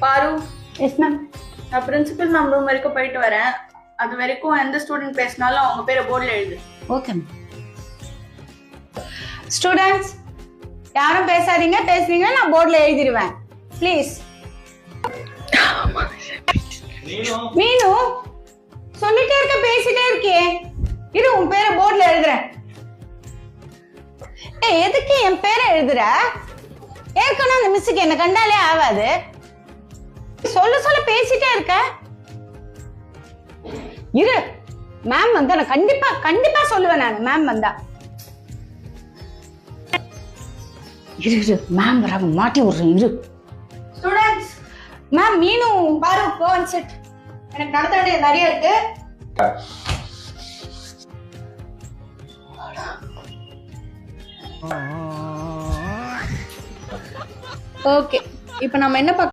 பாரு. Yes ma'am. நான் principal ma'am room வரைக்கும் போயிட்டு வரேன். அது வரைக்கும் எந்த ஸ்டூடெண்ட் பேசினாலும் அவங்க பேரை போர்டில் எழுது. Okay ma'am. ஸ்டூடெண்ட்ஸ் யாரும் பேசாதீங்க, பேசுறீங்க நான் போர்டில் எழுதிடுவேன் ப்ளீஸ். மீனு சொல்லிட்டே இருக்க, பேசிட்டே இருக்கே, இரு உன் பேரை போர்டில் எழுதுறேன். எதுக்கு என் பேரை எழுதுற? ஏற்கனவே அந்த மிஸ்ஸுக்கு என்ன கண்டாலே ஆகாது. சொல்ல சொல்ல பேசிட்டே இருக்க. இரு மேம் வந்தா நான் கண்டிப்பா கண்டிப்பா சொல்லுவேன். நான் மேம் வந்தா இரு மேம் வராங்க, மாட்டி விடுறேன் இரு. ஸ்டூடெண்ட்ஸ் மேம் மீனு பாரு கோ அண்ட் சிட். எனக்கு நடத்த வேண்டியது நிறைய இருக்கு. ஓகே, இப்போ நம்ம என்ன